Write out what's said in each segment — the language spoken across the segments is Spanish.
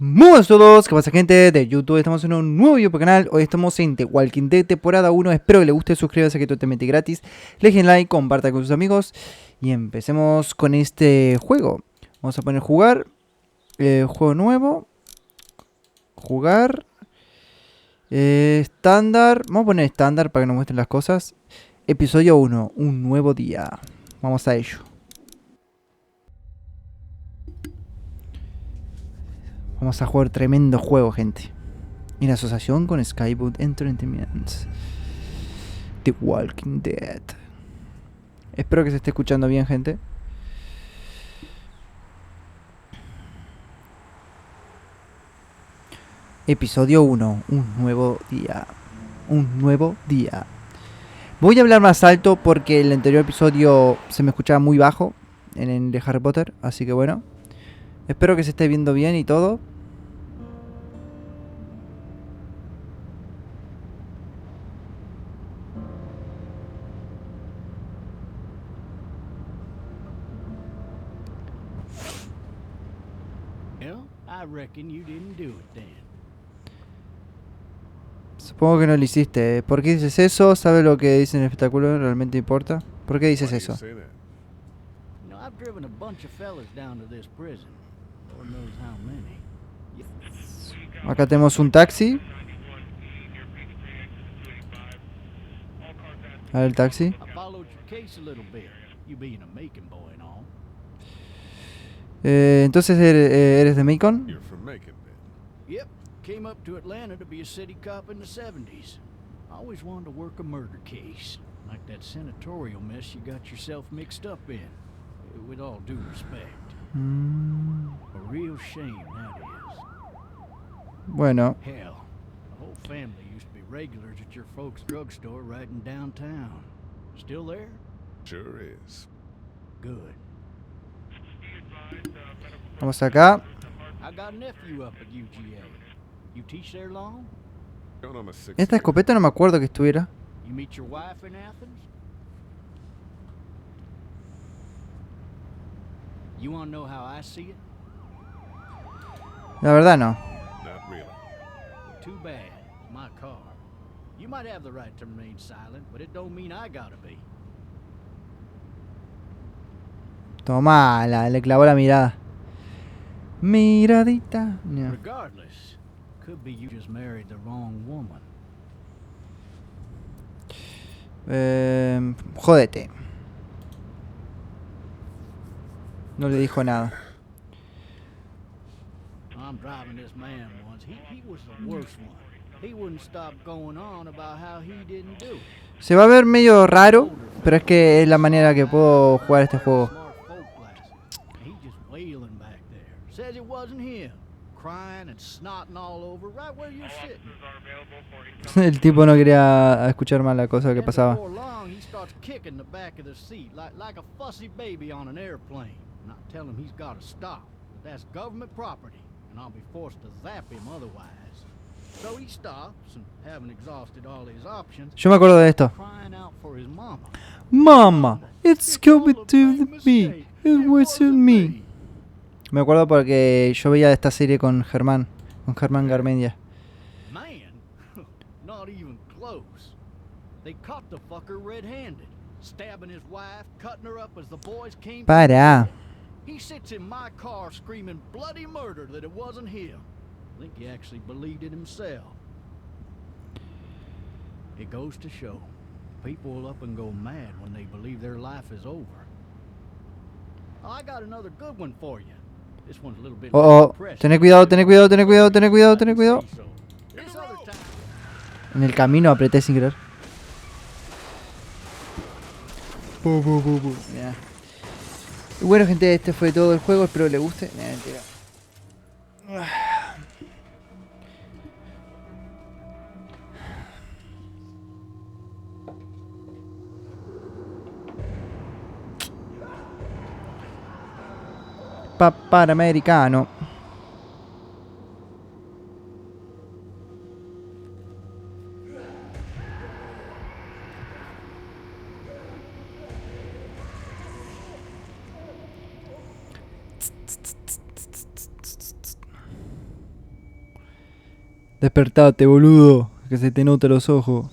Muy buenas a todos, ¿qué pasa gente de YouTube? Estamos en un nuevo video por canal. Hoy estamos en The Walking Dead temporada 1. Espero que les guste, suscríbanse que es totalmente gratis. Dejen like, compartan con sus amigos. Y empecemos con este juego. Vamos a poner jugar. Juego nuevo. Jugar. Estándar. Vamos a poner estándar para que nos muestren las cosas. Episodio 1, un nuevo día. Vamos a ello. Vamos a jugar tremendo juego, gente. En asociación con Skyboot Entertainment. The Walking Dead. Espero que se esté escuchando bien, gente. Episodio 1. Un nuevo día. Un nuevo día. Voy a hablar más alto porque el anterior episodio se me escuchaba muy bajo en el de Harry Potter. Así que bueno. Espero que se esté viendo bien y todo. I reckon you didn't do it then. Supongo que no lo hiciste. ¿Por qué dices eso? ¿Sabes lo que dice en el espectáculo? ¿Realmente importa? ¿Por qué dices eso? You know, I've driven a bunch of fellas down to this prison. Lord knows how many. Acá tenemos un taxi. A ver el taxi. I followed your case a little bit. You being a Macon boy and all. Entonces eres de Macon. You're from Macon, then. Yep, came up to Atlanta to be a city cop in the 70s. I always wanted to work a murder case, like that senatorial mess you got yourself mixed up in. With all due respect. A real shame, that is. Bueno, Hell, the whole family used to be regulars at your folks' drugstore right in downtown. Still there? Sure is. Good. vamos acá. I got a nephew up at UGA. You teach there long? Going on my sixth Esta year. escopeta no me acuerdo que estuviera. You meet your wife in Athens? You want to know how I see it? La verdad no. Not really. Too bad. It's my car. You might have the right to remain silent, but it don't mean I gotta be. Tomala, le clavó la mirada. Miradita. No. Regardless, could be you just married the wrong woman. Jódete. No le dijo nada. I'm driving this man once. He was the worst one. He wouldn't stop going on about how he didn't do it. Se va a ver medio raro, pero es que es la manera que puedo jugar este juego. Smart folk glasses. He just wailing back there. Says it wasn't him. Crying and snotting all over right where you're sitting. El tipo no quería escuchar más la cosa que Then pasaba. before long, he starts kicking the back of the seat like a fussy baby on an airplane. And I tell him he's got to stop. That's government property, and I'll be forced to zap him otherwise. So he stops, and having exhausted all his options, Yo me acuerdo de esto. crying out for his mama. Mama, it's coming to me. It wasn't me. Me acuerdo porque yo veía esta serie con Germán Garmendia. Man, not even close. They caught the fucker red-handed, stabbing his wife, cutting her up as the boys came. Para. He sits in my car screaming bloody murder that it wasn't him. I think he actually believed it himself. It goes to show, people will up and go mad when they believe their life is over. Oh, I got another good one for you. This one's a little bit Oh, depressing. tené cuidado, tené cuidado, tené cuidado, tené cuidado, tené cuidado. This other time, En el camino apreté sin querer. Ya. Y bueno, gente, este fue todo el juego. Espero que les guste. Mentira. Panamericano. Despertate, boludo. Que se te nota los ojos.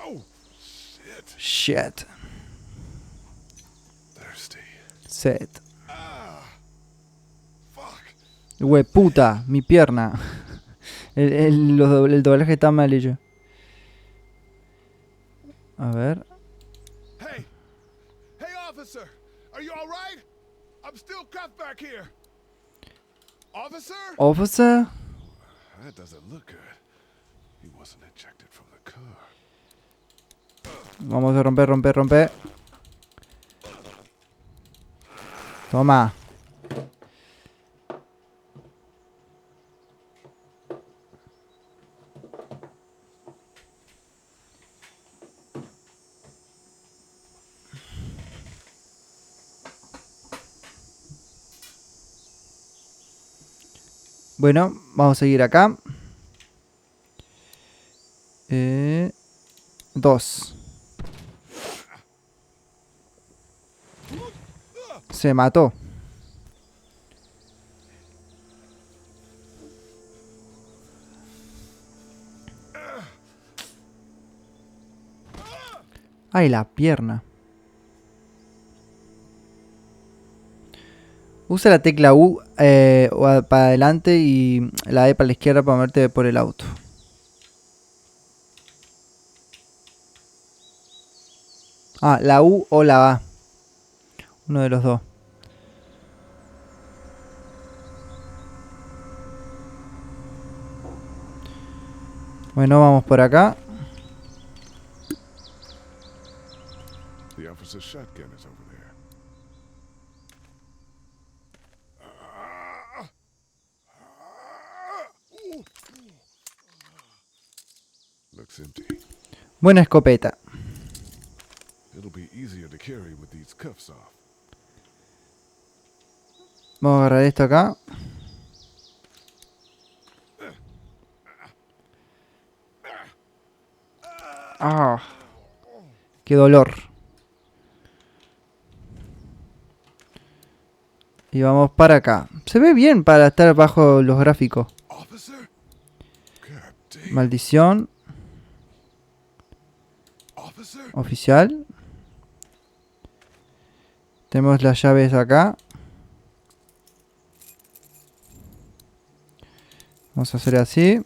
Oh, shit. Shit. Thirsty. Set. Fuck. Hueputa, mi pierna. El doblaje está mal hecho. A ver. Hey! Hey, officer! Are you alright? I'm still cuffed back here. Officer? Officer. That doesn't look good. He wasn't ejected from the car. Vamos a romper. Toma. Bueno, vamos a seguir acá. 2. Se mató. Ay, la pierna. Usa la tecla U para adelante y la E para la izquierda para moverte por el auto. Ah, la U o la A. Uno de los dos. Bueno, vamos por acá. The officer's shotgun is over there. Looks empty. Buena escopeta. It'll be easier to carry with these cuffs off. Vamos a agarrar esto acá. Ah, qué dolor. Y vamos para acá. Se ve bien para estar bajo los gráficos. Officer? God damn. Maldición. Officer? Oficial. Tenemos las llaves acá. Vamos a hacer así.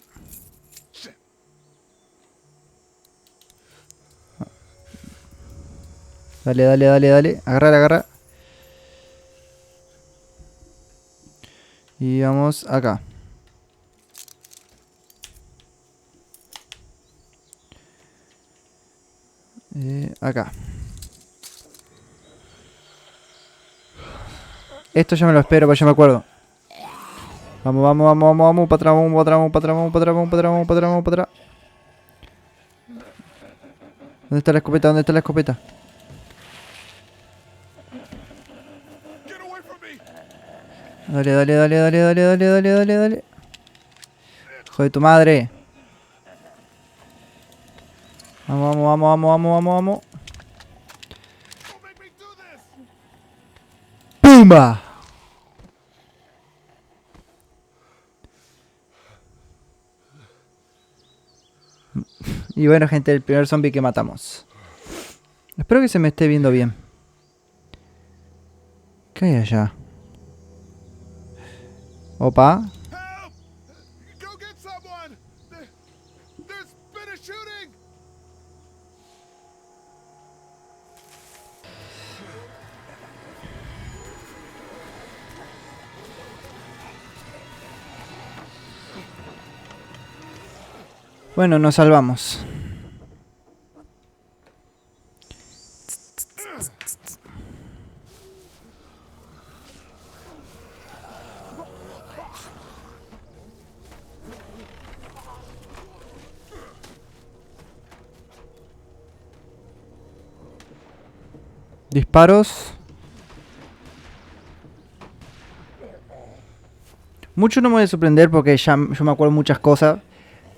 Dale. Agarra. Y vamos acá. Acá. Esto ya me lo espero, pues ya me acuerdo. Vamos. Para atrás. ¿Dónde está la escopeta? Get away from me! Dale. Hijo de tu madre. Vamos. Don't make me do this! ¡Pumba! Y bueno, gente, el primer zombie que matamos. Espero que se me esté viendo bien. ¿Qué hay allá? Opa. Help! Go get someone! There's been a shooting! Bueno, nos salvamos. Disparos. Mucho no me voy a sorprender porque ya yo me acuerdo muchas cosas.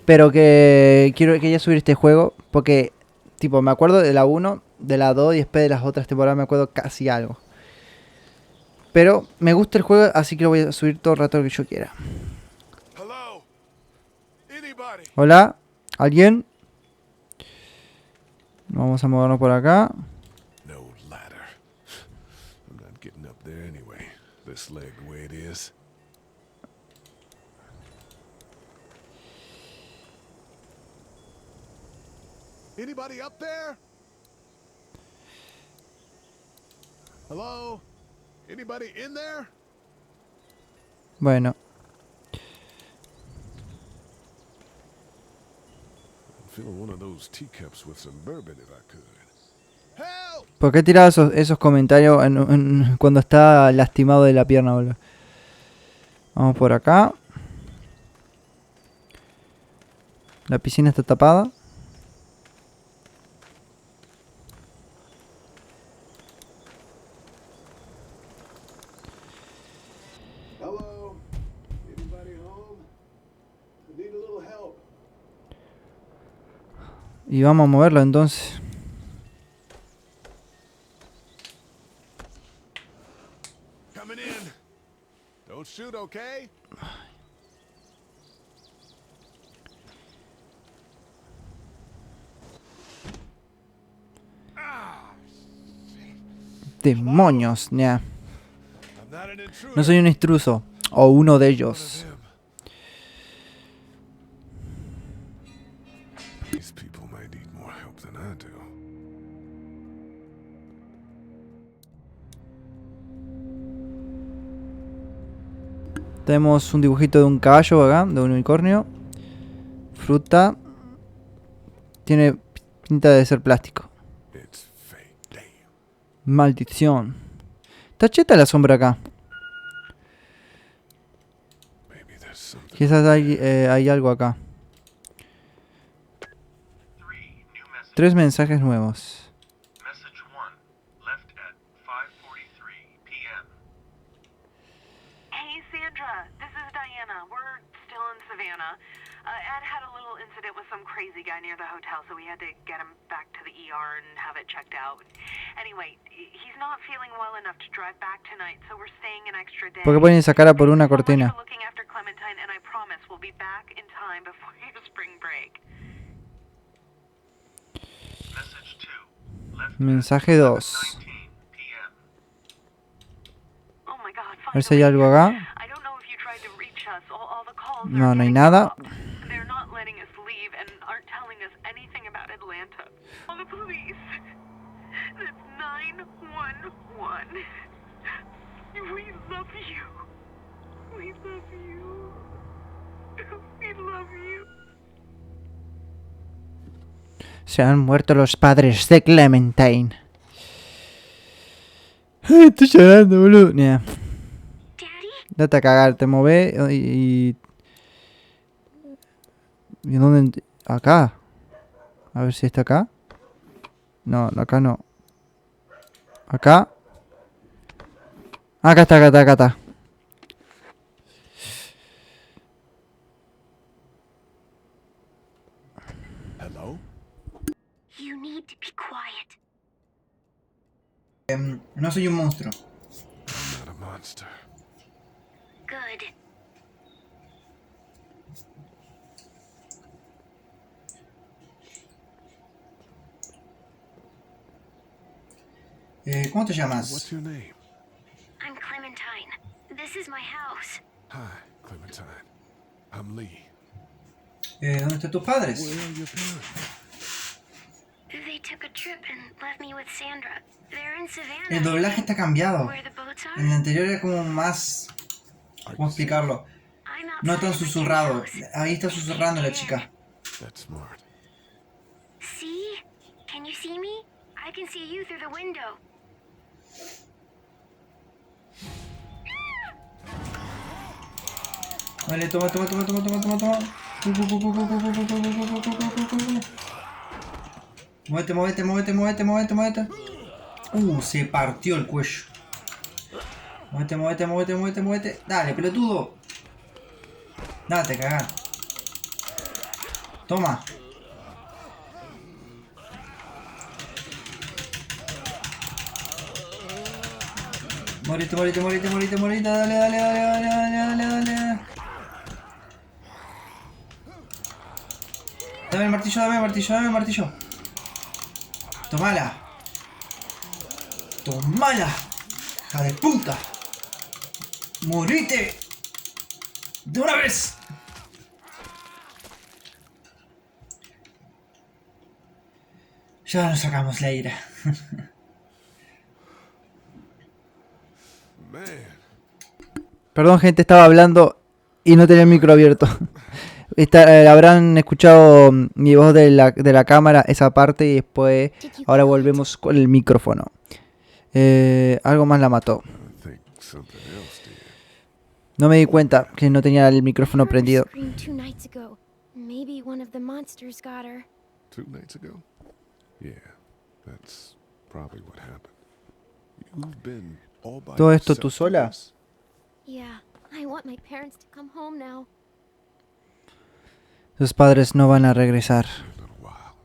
Pero que quería subir este juego porque, tipo, me acuerdo de la 1, de la 2 y después de las otras temporadas me acuerdo casi algo. Pero me gusta el juego, así que lo voy a subir todo el rato que yo quiera. Hola, ¿alguien? Vamos a movernos por acá. No ladder. I'm not getting up there anyway. This leg the way it is. Anybody up there? Hello? Anybody in there? Bueno, I'm feeling one of those teacups with some bourbon if I could. Help! ¿por qué tiraba esos comentarios cuando está lastimado de la pierna, boludo? Vamos por acá. La piscina está tapada. Hello? Anybody home? I need a little help. Y vamos a moverlo entonces. Coming in. Don't shoot, okay? Demonios, ya. I'm not an intruder. No soy un intruso. O uno de One of ellos. them. These people might need more help than I do. Tenemos un dibujito de un caballo acá, de un unicornio. Fruta. Tiene pinta de ser plástico. It's fake. Damn. Maldición. Está cheta la sombra acá. Maybe there's something. Quizás hay algo acá. 3 mensajes nuevos. Message 1, left at 5:43 p.m. Hey, Sandra. This is Diana. We're still in Savannah. Ed had a little incident with some crazy guy near the hotel, so we had to get him back to the ER and have it checked out. Anyway, he's not feeling well enough to drive back tonight, so we're staying an extra day. ¿Por qué ponen esa cara por una Thanks so much cortina? for looking after Clementine, and I promise we'll be back in time before your spring break. Message 2, left Mensaje 2. 19 p.m. Oh my God, A ver si hay algo finally. acá. I don't know if you tried to reach us. All the calls No, are no hay getting nada. dropped. They're not letting us leave and aren't telling us anything about Atlanta. Call the police. That's 911. We love you. We love you. We love you. Se han muerto los padres de Clementine. Ay, estoy llorando, boludo. Ya. Date a cagar, te mueve y... ¿Y dónde? Acá. A ver si está acá. No, acá no. Acá. Acá está, acá está, acá está. Hello? You need to be quiet. No soy un monstruo. I'm not a monster. Good. ¿Cómo te What's llamas? your name? I'm Clementine. This is my house. Hi, Clementine. I'm Lee. ¿Dónde están tus padres? Where are your parents? They took a trip and left me with Sandra. They're in Savannah. El doblaje está cambiado. Where the boats En el are? anterior era como más... ¿Cómo explicarlo? I'm No outside tan my susurrado. house. Ahí está susurrando la chica. That's smart. See? Can you see me? I can see you through the window. Vale, toma, toma, toma, toma, toma, toma, toma. Muévete, muévete, muévete, muévete, muévete, muévete. Se partió el cuello. Muévete, muévete, muévete, muévete, muévete. Dale, pelotudo. Date, cagar. Toma. Morite, morite, morite, morite, morite. Dale, dale, dale, dale, dale, dale, dale. martillo, dame martillo, dame martillo. Tomala. Tomala. Hija de puta. Morite. De una vez. Ya nos sacamos la ira. Man, Perdón, gente, estaba hablando y no tenía el micro abierto. Habrán escuchado mi voz de la cámara, esa parte, y después ahora volvemos con el micrófono. Algo más la mató. I think something else did. No me di cuenta que no tenía el micrófono I heard her prendido. scream 2 nights ago. Maybe one of the monsters got her. 2 nights ago? Yeah, that's probably what happened. You've been all by ¿Todo esto yourself tú through sola? this? Yeah, I want my parents to come home now. Tus padres no van a regresar. In a little while,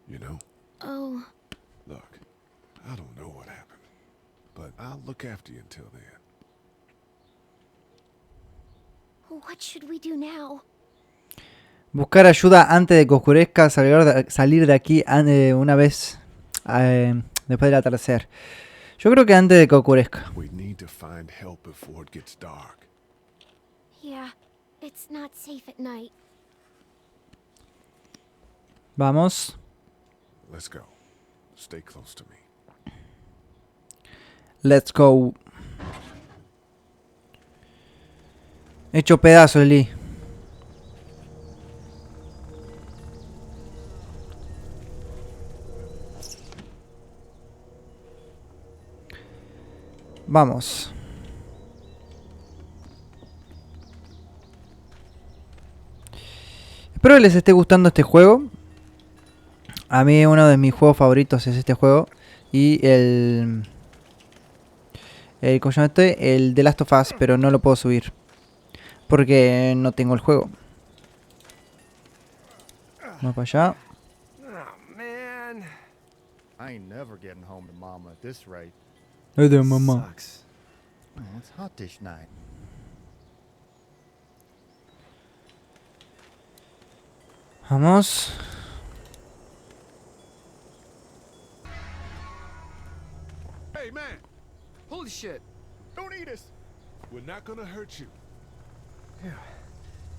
you know? Oh, Look, I don't know what happened, but I'll look after you until then. what should we do now? Buscar ayuda antes de que oscurezca, salir de aquí una vez después del atardecer. Yo creo que antes de que oscurezca. We need to find help before it gets dark. Yeah, it's not safe at night. Vamos. Let's go. Stay close to me. Let's go. Hecho pedazos, Lee. Vamos. Espero que les esté gustando este juego. A mí uno de mis juegos favoritos es este juego. Y ¿cómo se llama este? El The Last of Us, pero no lo puedo subir. Porque no tengo el juego. Vamos para allá. Oh, man. I ain't never getting home to Mama at this rate. Es de mamá. Sucks. Oh, it's hot dish night. Vamos. Hey, man! Holy shit. Don't eat us! We're not gonna hurt you.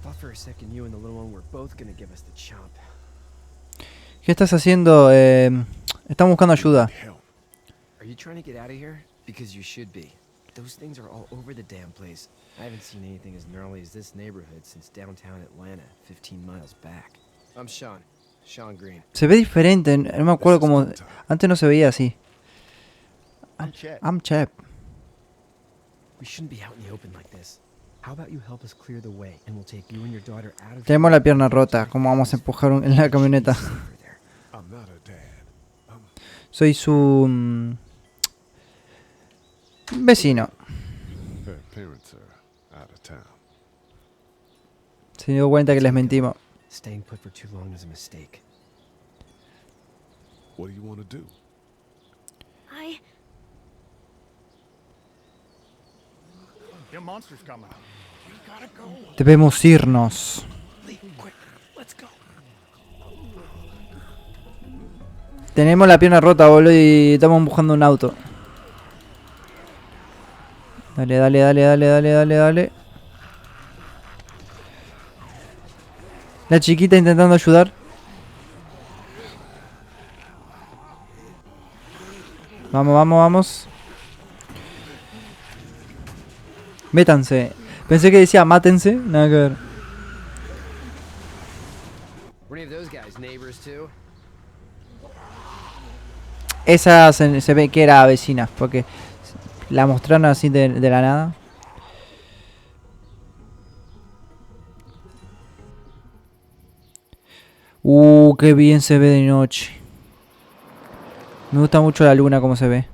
Thought for a second you and the little one were both gonna give us the chomp. ¿Qué estás haciendo? Estamos buscando ayuda. Help. Are you trying to get out of here? Because you should be. Those things are all over the damn place. I haven't seen anything as gnarly as this neighborhood since downtown Atlanta, 15 miles back. I'm Sean. Sean Green. Se ve diferente. No me acuerdo cómo. Antes no se veía así. I'm Chet. I'm Chep. We shouldn't be out in the open like this. How about you help us clear the way and we'll take you and your daughter out of Tenemos la pierna rota. ¿Cómo vamos a empujar en la camioneta? I'm not a dad. Soy su vecino. Her parents are out of town. Se dio cuenta que les mentimos. Staying put for too long is a mistake. What do you want to do? Them monsters coming. Debemos irnos. Tenemos la pierna rota, boludo, y estamos buscando un auto. Dale, dale, dale, dale, dale, dale, dale. La chiquita intentando ayudar. Vamos, vamos, vamos. Métanse. Pensé que decía mátense. Nada que ver. Were any of those guys neighbors too? Esa se ve que era vecina. Porque la mostraron así de la nada. Qué bien se ve de noche. Me gusta mucho la luna como se ve.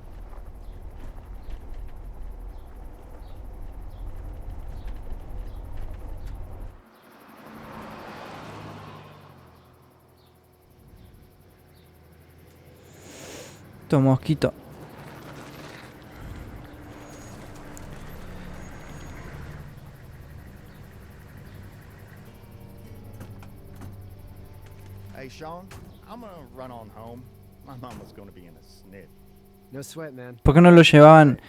Esto mosquito. How Hey, Sean, I'm gonna run on home. My mama's gonna be in a snit. No sweat, man. ¿Por qué no lo llevaban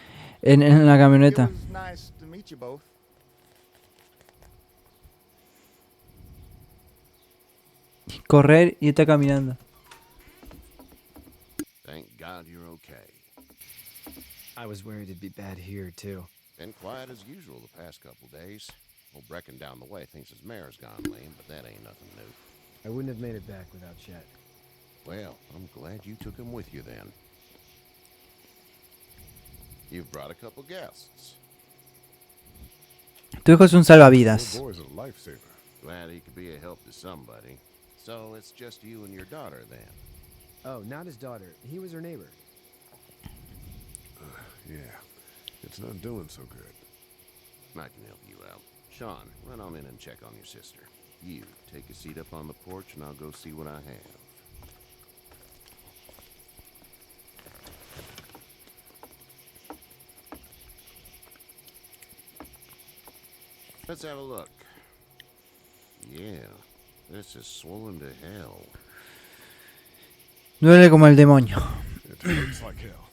en la It camioneta? was nice to meet you both. Correr y está caminando. Thank God you're okay. I was worried it'd be bad here, too. Been quiet as usual the past couple days. Old Brecken down the way thinks his mare's gone lame, but that ain't nothing new. I wouldn't have made it back without Chet. Well, I'm glad you took him with you then. You've brought a couple guests. Tu hijo es un salvavidas. Boy's a lifesaver. Glad he could be a help to somebody. So it's just you and your daughter then. Oh, not his daughter. He was her neighbor. Yeah, it's not doing so good. I can help you out. Sean, run on in and check on your sister. You, take a seat up on the porch and I'll go see what I have. Let's have a look. Yeah, this is swollen to hell. Duele como el demonio. It hurts like hell.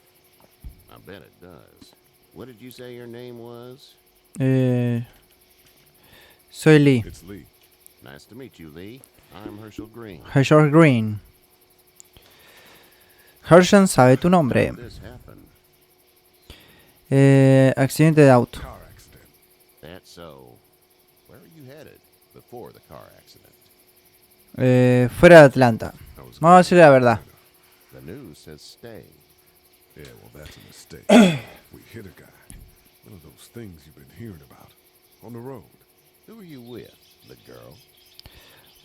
I bet it does. What did you say your name was? Soy Lee. It's Lee. Nice to meet you, Lee. I'm Herschel Green. Herschel Green. Herschel sabe tu nombre. How did this happen? Accidente de auto. Car accident. That's so. Where are you headed before the car accident? Fuera de Atlanta. I was Vamos a decir la verdad. The news says stay. Yeah, well, that's a mistake. We hit a guy. One of those things you've been hearing about. On the road. Who are you with? The girl?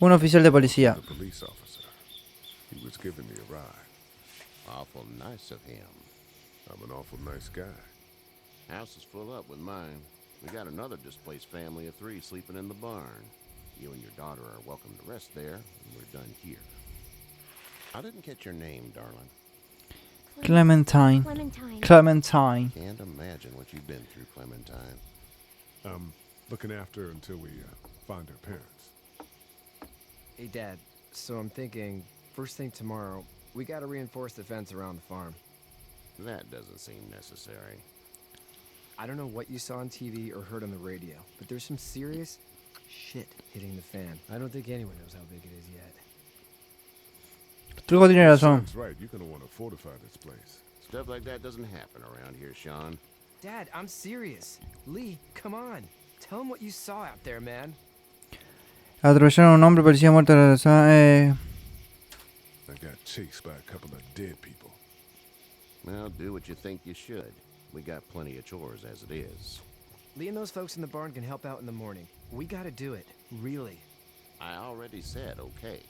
Un oficial de policía. The police officer. He was giving me a ride. Awful nice of him. I'm an awful nice guy. House is full up with mine. We got another displaced family of 3 sleeping in the barn. You and your daughter are welcome to rest there, and we're done here. I didn't catch your name, darling. Clementine. Clementine. Clementine. Can't imagine what you've been through, Clementine. I'm looking after her until we find her parents. Hey, Dad. So I'm thinking, first thing tomorrow, we gotta reinforce the fence around the farm. That doesn't seem necessary. I don't know what you saw on TV or heard on the radio, but there's some serious shit hitting the fan. I don't think anyone knows how big it is yet. Tu hijo tiene razón. That's right. You're going to want to fortify this place. Stuff like that doesn't happen around here, Sean. Dad, I'm serious. Lee, come on. Tell him what you saw out there, man. Atropellaron a un hombre, policía muerto. I got chased by a couple of dead people. Well, do what you think you should. We got plenty of chores as it is. Lee and those folks in the barn can help out in the morning. We gotta do it. Really. I already said okay.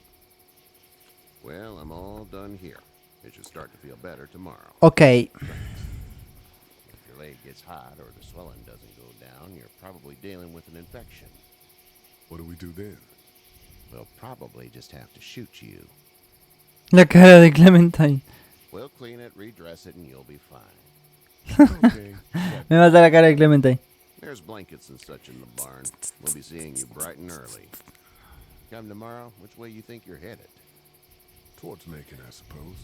Well, I'm all done here. It should start to feel better tomorrow. Ok. If your leg gets hot or the swelling doesn't go down, you're probably dealing with an infection. What do we do then? We'll probably just have to shoot you. La cara de Clementine. We'll clean it, redress it, and you'll be fine. Okay. Me mata la cara de Clementine. There's blankets and such in the barn. We'll be seeing you bright and early. Come tomorrow, which way you think you're headed? Towards Macon, I suppose.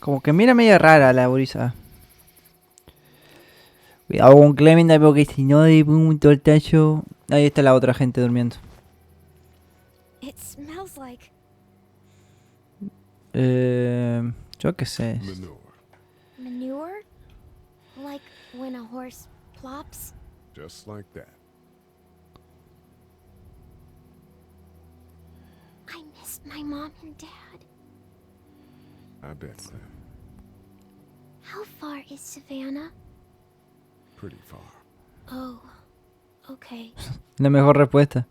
Como que mira media rara la gurisa. Cuidado con Clementine porque si no de un tortazo. Ahí está la otra gente durmiendo. It smells like Yo qué sé. Manure. manure? Like when a horse plops? Just like that. I missed my mom and dad. I bet, Clem. How far is Savannah? Pretty far. Oh, okay. La mejor respuesta.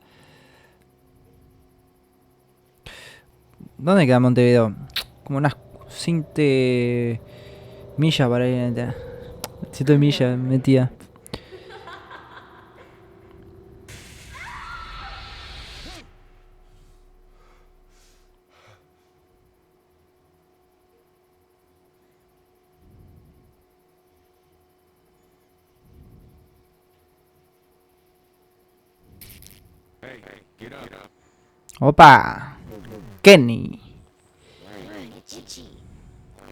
¿Dónde queda Montevideo? Como unas 7 millas para ir. 7 millas metida. get up. Opa. Kenny.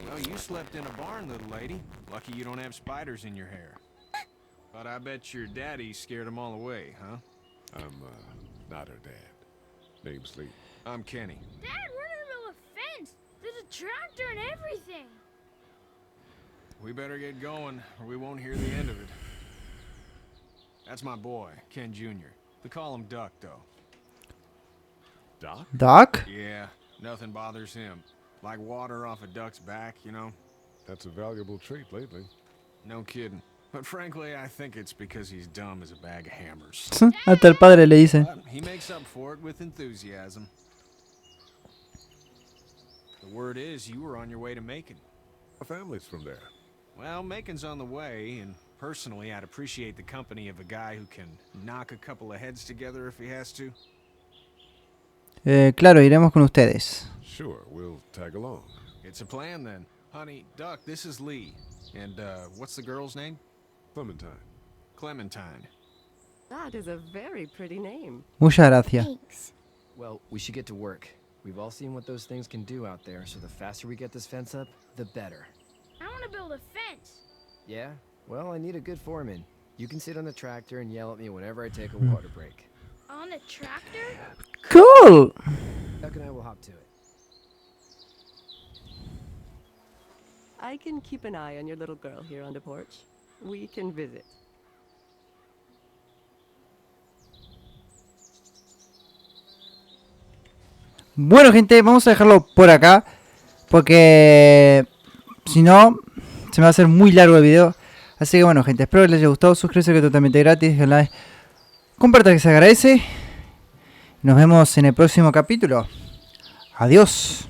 Well, you slept in a barn, little lady. Lucky you don't have spiders in your hair. But I bet your daddy scared them all away, huh? I'm, not her dad. Name's Lee. I'm Kenny. Dad, we're in the middle of a fence. There's a tractor and everything. We better get going, or we won't hear the end of it. That's my boy, Ken Jr. We call him Duck, though. Doc? Doc? Yeah, nothing bothers him. Like water off a duck's back, you know? That's a valuable trait lately. No kidding. But frankly, I think it's because he's dumb as a bag of hammers. Hasta el padre le dice. But he makes up for it with enthusiasm. The word is you were on your way to Macon. Our family's from there. Well, Macon's on the way, and personally, I'd appreciate the company of a guy who can knock a couple of heads together if he has to. Claro, iremos con ustedes. Sure, we'll tag along. It's a plan, then. Honey, Duck, this is Lee. And, what's the girl's name? Clementine. Clementine. That is a very pretty name. Muchas gracias. Thanks. Well, we should get to work. We've all seen what those things can do out there, so the faster we get this fence up, the better. I want to build a fence. Yeah? Well, I need a good foreman. You can sit on the tractor and yell at me whenever I take a water break. On a tractor? Cool. Duck and I will hop to it. I can keep an eye on your little girl here on the porch. We can visit. Bueno, gente, vamos a dejarlo por acá. Porque si no, se me va a hacer muy largo el video. Así que bueno, gente, espero que les haya gustado. Suscríbanse, que es totalmente gratis. Dejen like, compartan, que se agradece. Nos vemos en el próximo capítulo. Adiós.